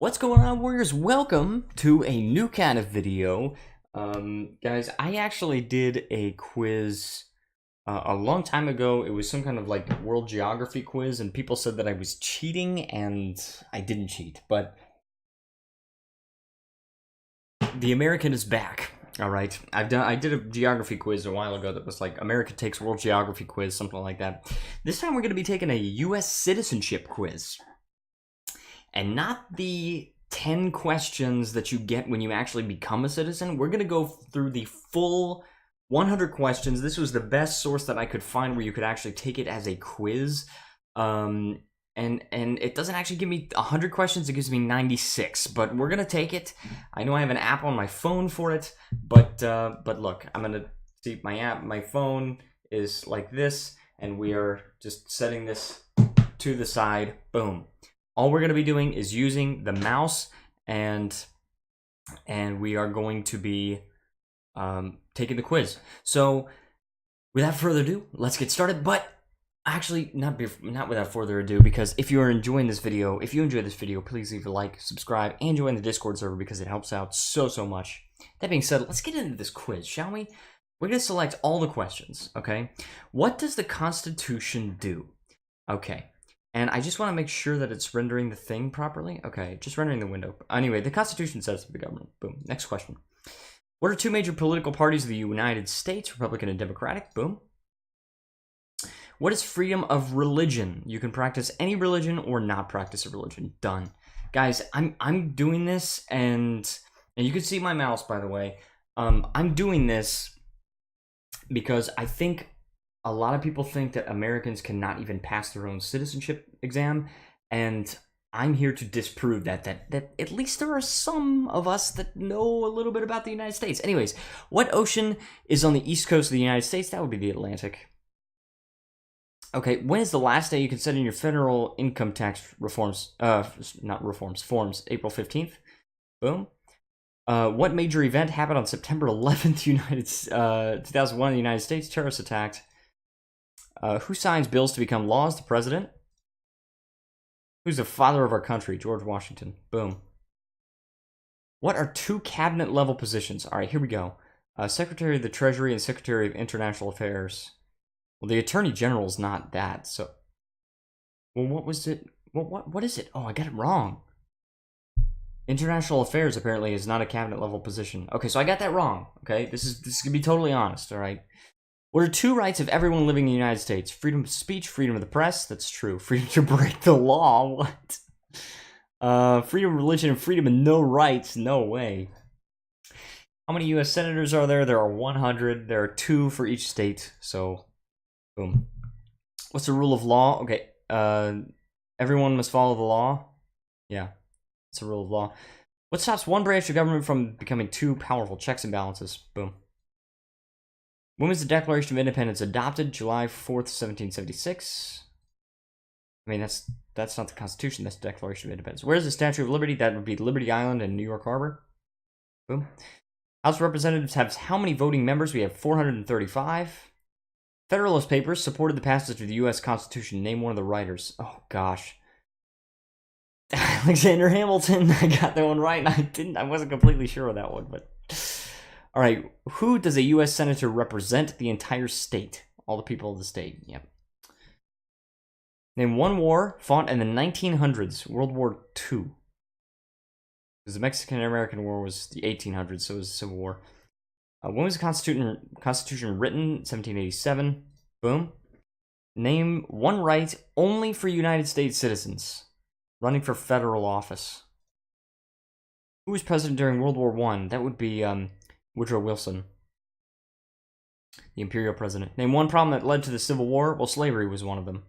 What's going on, warriors? Welcome to a new kind of video. Guys, I actually did a quiz a long time ago. It was some kind of like world geography quiz, and people said that I was cheating, and I didn't cheat. But the American is back. All right, I did a geography quiz a while ago that was like America takes world geography quiz, something like that. This time we're going to be taking a US citizenship quiz. And not the 10 questions that you get when you actually become a citizen. We're going to go through the full 100 questions. This was the best source that I could find where you could actually take it as a quiz. And it doesn't actually give me 100 questions, it gives me 96. But we're going to take it. I know I have an app on my phone for it, but look, I'm going to see my phone is like this, and we are just setting this to the side. Boom. All we're going to be doing is using the mouse, and we are going to be taking the quiz. So, without further ado, let's get started. But actually, not without further ado, because if you are enjoying this video, please leave a like, subscribe, and join the Discord server because it helps out so much. That being said, let's get into this quiz, shall we? We're going to select all the questions, okay? What does the Constitution do? Okay. And I just want to make sure that it's rendering the thing properly. Okay, just rendering the window. Anyway, the Constitution says to the government. Boom. Next question. What are two major political parties of the United States? Republican and Democratic. Boom. What is freedom of religion? You can practice any religion or not practice a religion. Done. Guys, I'm doing this, and you can see my mouse, by the way. I'm doing this because I think a lot of people think that Americans cannot even pass their own citizenship exam, and I'm here to disprove that at least there are some of us that know a little bit about the United States. Anyways, what ocean is on the east coast of the United States? That would be the Atlantic. Okay, when is the last day you can send in your federal income tax forms? April 15th. Boom. What major event happened on September 11th, 2001 in the United States? Terrorist attack. Who signs bills to become laws? The president. Who's the father of our country? George Washington. Boom. What are two cabinet level positions? All right, here we go. Secretary of the Treasury and Secretary of International Affairs. Well, the Attorney General is not that. So, well, what was it? What is it? Oh, I got it wrong. International Affairs apparently is not a cabinet level position. Okay, so I got that wrong. Okay, this is gonna be totally honest. All right. What are two rights of everyone living in the United States? Freedom of speech, freedom of the press. That's true. Freedom to break the law. What? Freedom of religion and freedom of no rights. No way. How many U.S. senators are there? There are 100. There are 2 for each state. So, boom. What's the rule of law? Okay. Everyone must follow the law. Yeah. It's a rule of law. What stops one branch of government from becoming 2 powerful? Checks and balances. Boom. When was the Declaration of Independence adopted? July 4th, 1776. I mean, that's not the Constitution, that's the Declaration of Independence. Where's the Statue of Liberty? That would be Liberty Island in New York Harbor. Boom. House of Representatives have how many voting members? We have 435. Federalist Papers supported the passage of the U.S. Constitution. Name one of the writers. Oh, gosh. Alexander Hamilton. I got that one right, and I wasn't completely sure of that one, but... All right, who does a U.S. senator represent? The entire state. All the people of the state, yep. Name one war fought in the 1900s, World War II. Because the Mexican-American War was the 1800s, so it was a civil war. When was the Constitution written? 1787. Boom. Name one right only for United States citizens. Running for federal office. Who was president during World War I? That would be... Woodrow Wilson, the imperial president. Name one problem that led to the Civil War. Well, slavery was one of them.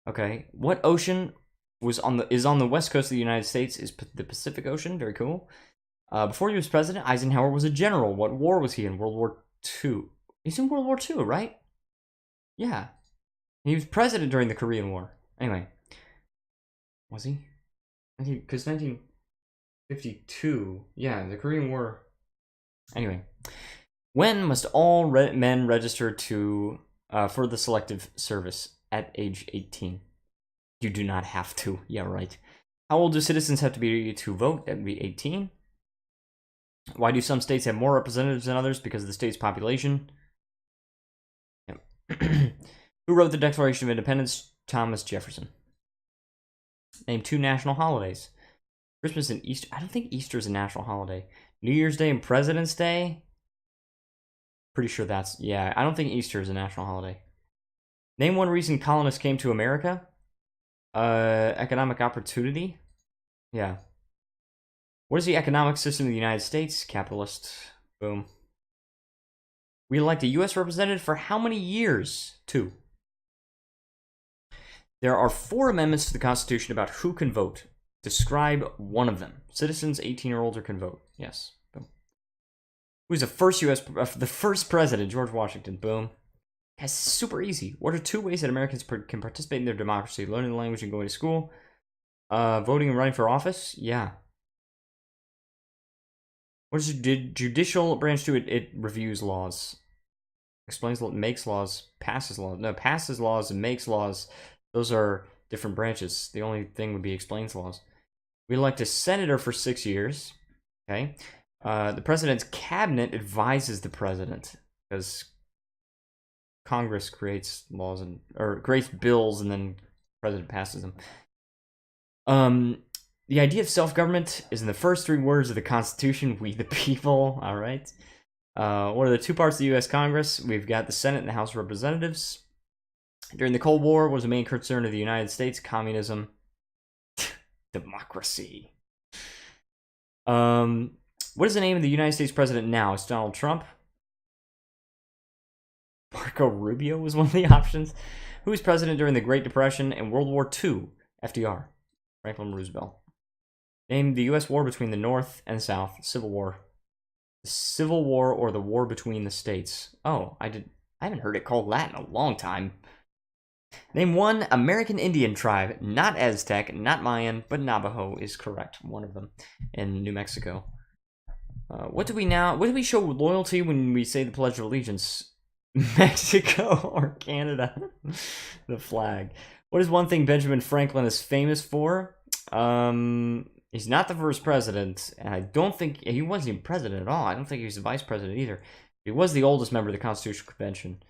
Okay, what ocean is on the west coast of the United States? Is the Pacific Ocean. Very cool. Before he was president, Eisenhower was a general. What war was he in? World War II. He's in World War II, right? Yeah. He was president during the Korean War. Anyway, was he? Because 1952. Yeah, the Korean War. Anyway, when must all men register for the selective service? At age 18. You do not have to. Yeah, right. How old do citizens have to be to vote? That would be 18. Why do some states have more representatives than others? Because of the state's population. Yep. Who wrote the Declaration of Independence? Thomas Jefferson. Name 2 national holidays. Christmas and Easter. I don't think Easter is a national holiday. New Year's Day and President's Day. Pretty sure that's... Yeah, I don't think Easter is a national holiday. Name 1 reason colonists came to America. Economic opportunity. Yeah. What is the economic system of the United States? Capitalist. Boom. We elect a U.S. representative for how many years? 2. There are 4 amendments to the Constitution about who can vote. Describe one of them. Citizens 18 or older can vote. Yes. Boom. Who's the first president? George Washington. Boom. That's super easy. What are 2 ways that Americans can participate in their democracy? Learning the language and going to school. Voting and running for office? Yeah. What does the judicial branch do? It reviews laws. Explains, makes laws, passes laws. No, passes laws and makes laws. Those are different branches. The only thing would be explains laws. We elect a senator for 6 years. Okay. The president's cabinet advises the president because Congress creates laws or creates bills and then the president passes them. The idea of self-government is in the first 3 words of the Constitution, we the people. All right. What are the 2 parts of the U.S. Congress? We've got the Senate and the House of Representatives. During the Cold War, what was the main concern of the United States? Communism. Democracy. What is the name of the United States president now? It's Donald Trump. Marco Rubio was one of the options. Who was president during the Great Depression and World War II? FDR. Franklin Roosevelt. Name the U.S. war between the North and South. Civil War. The Civil War or the War between the states. Oh, I haven't heard it called that in a long time. Name 1 American Indian tribe. Not Aztec, not Mayan, but Navajo is correct. One of them in New Mexico. What do we show loyalty when we say the Pledge of Allegiance? Mexico or Canada? The flag. What is one thing Benjamin Franklin is famous for? He's not the first president, and I don't think he wasn't even president at all. I don't think he was the vice president either. He was the oldest member of the Constitutional Convention.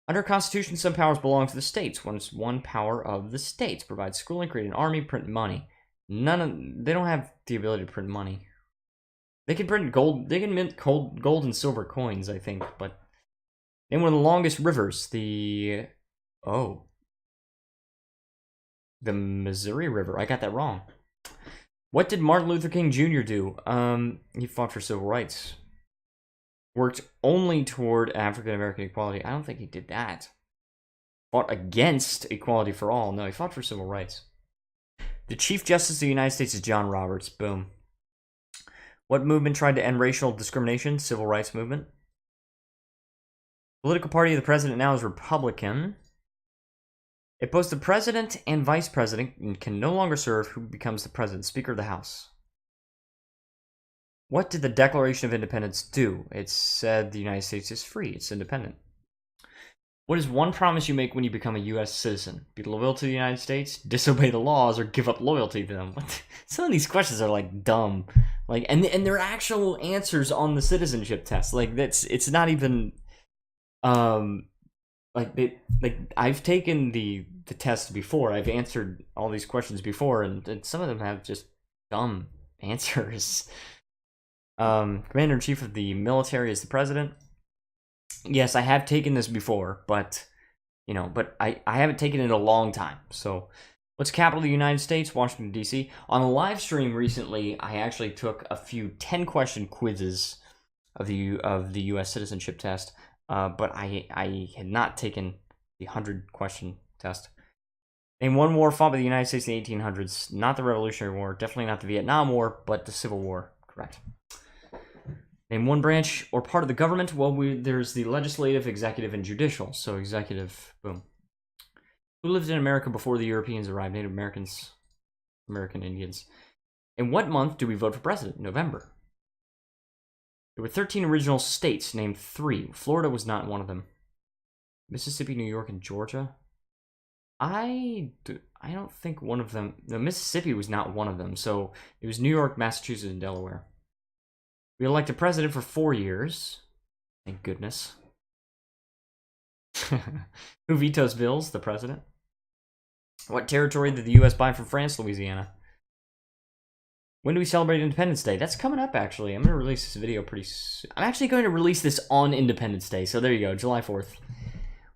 Under Constitution, some powers belong to the states. One power of the states provides schooling, create an army, print money. They don't have the ability to print money. They can print gold. They can mint gold and silver coins, I think. But name one of the longest rivers. The Missouri River. I got that wrong. What did Martin Luther King Jr. do? He fought for civil rights. Worked only toward African American equality. I don't think he did that. Fought against equality for all. No, he fought for civil rights. The Chief Justice of the United States is John Roberts. Boom. What movement tried to end racial discrimination? Civil rights movement. Political party of the president now is Republican. It both the president and vice president and can no longer serve. Who becomes the president? Speaker of the House. What did the Declaration of Independence do? It said the United States is free. It's independent. What is one promise you make when you become a U.S. citizen? Be loyal to the United States, disobey the laws, or give up loyalty to them? Some of these questions are like dumb, like and they're actual answers on the citizenship test. Like it's not even, I've taken the test before. I've answered all these questions before, and some of them have just dumb answers. Commander-in-Chief of the military is the president. Yes, I have taken this before, but I haven't taken it in a long time. So, what's the capital of the United States? Washington, D.C. On a live stream recently, I actually took a few 10-question quizzes of the US citizenship test, but I had not taken the 100-question test. Name one war fought by the United States in the 1800s. Not the Revolutionary War, definitely not the Vietnam War, but the Civil War. Correct. Name one branch or part of the government. Well, there's the legislative, executive, and judicial. So executive, boom. Who lived in America before the Europeans arrived? Native Americans, American Indians. In what month do we vote for president? November. There were 13 original states. Name 3. Florida was not one of them. Mississippi, New York, and Georgia. I don't think one of them... No, Mississippi was not one of them. So it was New York, Massachusetts, and Delaware. We elect a president for 4 years. Thank goodness. Who vetoes bills? The president. What territory did the U.S. buy from France? Louisiana. When do we celebrate Independence Day? That's coming up, actually. I'm going to release this video pretty soon. I'm actually going to release this on Independence Day. So there you go, July 4th.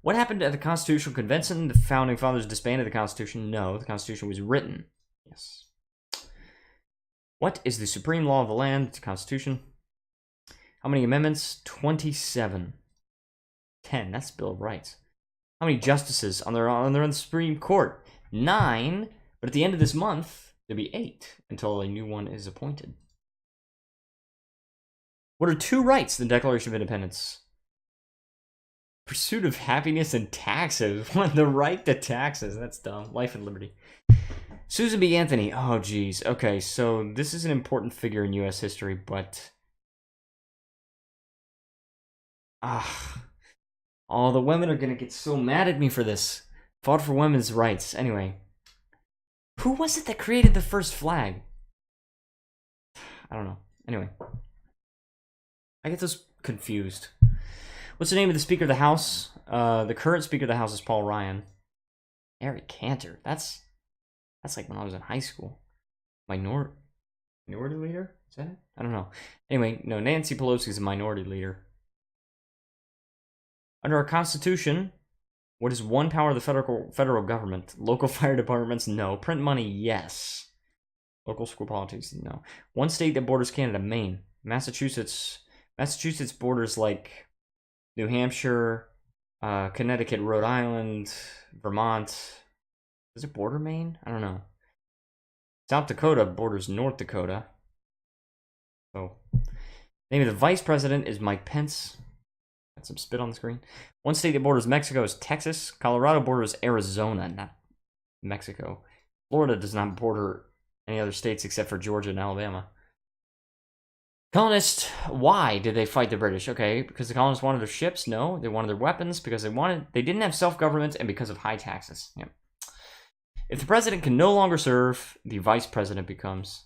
What happened at the Constitutional Convention? The Founding Fathers disbanded the Constitution? No, the Constitution was written. Yes. What is the supreme law of the land? It's the Constitution. How many amendments? 27. 10. That's the Bill of Rights. How many justices on the Supreme Court? 9. But at the end of this month, there'll be 8 until a new one is appointed. What are 2 rights in the Declaration of Independence? Pursuit of happiness and taxes. What? The right to taxes. That's dumb. Life and liberty. Susan B. Anthony. Oh, geez. Okay, so this is an important figure in U.S. history, but... Oh, the women are gonna get so mad at me for this. Fought for women's rights. Anyway. Who was it that created the first flag? I don't know. Anyway. I get those confused. What's the name of the Speaker of the House? The current Speaker of the House is Paul Ryan. Eric Cantor. That's like when I was in high school. Minority leader? Is that it? I don't know. Anyway, no, Nancy Pelosi is a minority leader. Under our Constitution, what is one power of the federal government? Local fire departments? No. Print money? Yes. Local school politics? No. One state that borders Canada? Maine. Massachusetts borders like New Hampshire, Connecticut, Rhode Island, Vermont. Does it border Maine? I don't know. South Dakota borders North Dakota. So, name of the vice president is Mike Pence. Got some spit on the screen. One state that borders Mexico is Texas. Colorado borders Arizona, not Mexico. Florida does not border any other states except for Georgia and Alabama. Colonists, why did they fight the British? Okay, because the colonists wanted their ships? No, they wanted their weapons because they didn't have self-government and because of high taxes. Yep. If the president can no longer serve, the vice president becomes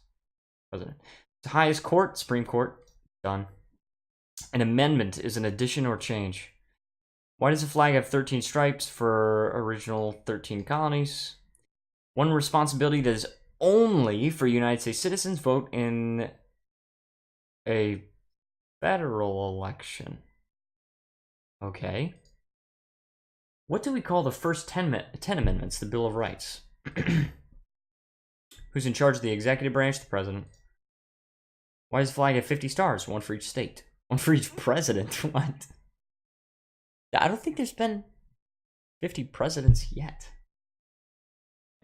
president. The highest court, Supreme Court, done. An amendment is an addition or change. Why does the flag have 13 stripes for original 13 colonies? One responsibility that is only for United States citizens: vote in a federal election. Okay. What do we call the first 10 amendments? The Bill of Rights. Who's in charge of the executive branch? The president. Why does the flag have 50 stars? One for each state. One for each president. What? I don't think there's been 50 presidents yet.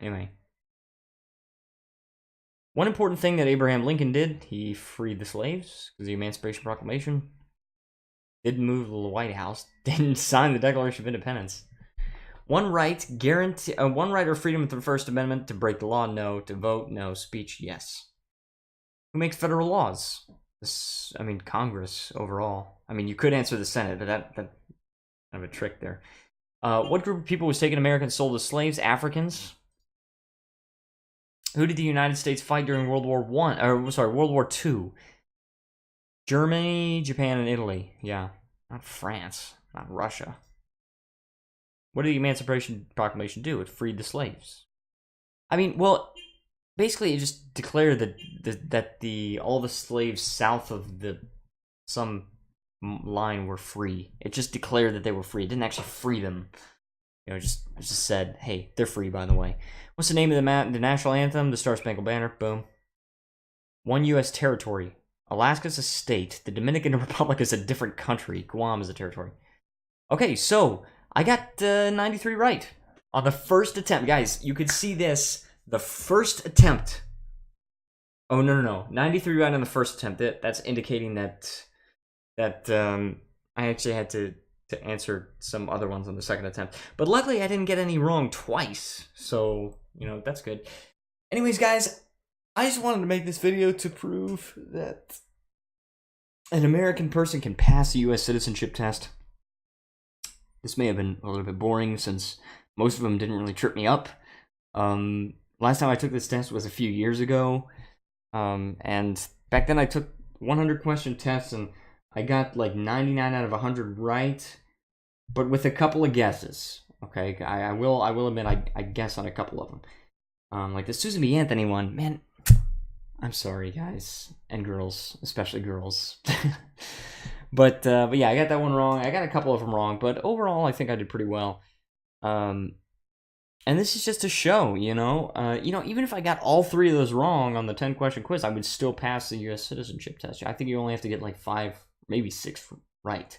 Anyway. One important thing that Abraham Lincoln did, he freed the slaves because the Emancipation Proclamation. Didn't move to the White House. Didn't sign the Declaration of Independence. One right or freedom of the First Amendment. To break the law, no. To vote, no. Speech, yes. Who makes federal laws? Congress overall. You could answer the Senate, but that kind of a trick there. What group of people was taken American and sold as slaves? Africans. Who did the United States fight during World War II? Germany, Japan, and Italy. Yeah, not France, not Russia. What did the Emancipation Proclamation do? It freed the slaves. Basically, it just declared that all the slaves south of some line were free. It just declared that they were free. It didn't actually free them. It just said, hey, they're free, by the way. What's the name of the national anthem? The Star Spangled Banner. Boom. One U.S. territory. Alaska's a state. The Dominican Republic is a different country. Guam is a territory. Okay, so I got 93 right on the first attempt. Guys, you could see this. The first attempt. Oh, no. 93 right on the first attempt. That's indicating that I actually had to answer some other ones on the second attempt. But luckily, I didn't get any wrong twice. So, that's good. Anyways, guys, I just wanted to make this video to prove that an American person can pass the US citizenship test. This may have been a little bit boring since Most of them didn't really trip me up. Last time I took this test was a few years ago, and back then I took 100 question tests, and I got like 99 out of 100 right, but with a couple of guesses. Okay, I will admit I guessed on a couple of them. Like the Susan B. Anthony one, man. I'm sorry, guys and girls, especially girls. But yeah, I got that one wrong. I got a couple of them wrong, but overall, I think I did pretty well. And this is just a show, you know. Even if I got all 3 of those wrong on the 10-question quiz, I would still pass the U.S. citizenship test. I think you only have to get like 5, maybe 6 right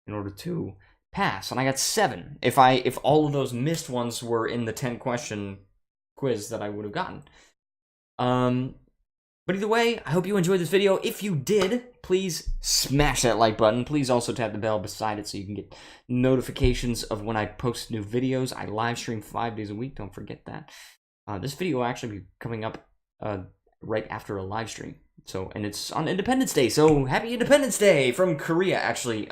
in order to pass. And I got 7. If all of those missed ones were in the 10-question quiz that I would have gotten. But either way, I hope you enjoyed this video. If you did, please smash that like button. Please also tap the bell beside it so you can get notifications of when I post new videos. I live stream 5 days a week. Don't forget that. This video will actually be coming up right after a live stream. And it's on Independence Day. So happy Independence Day from Korea. Actually,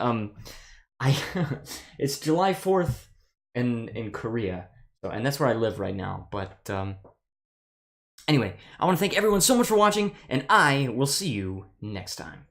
it's July 4th in Korea. And that's where I live right now. But anyway, I want to thank everyone so much for watching, and I will see you next time.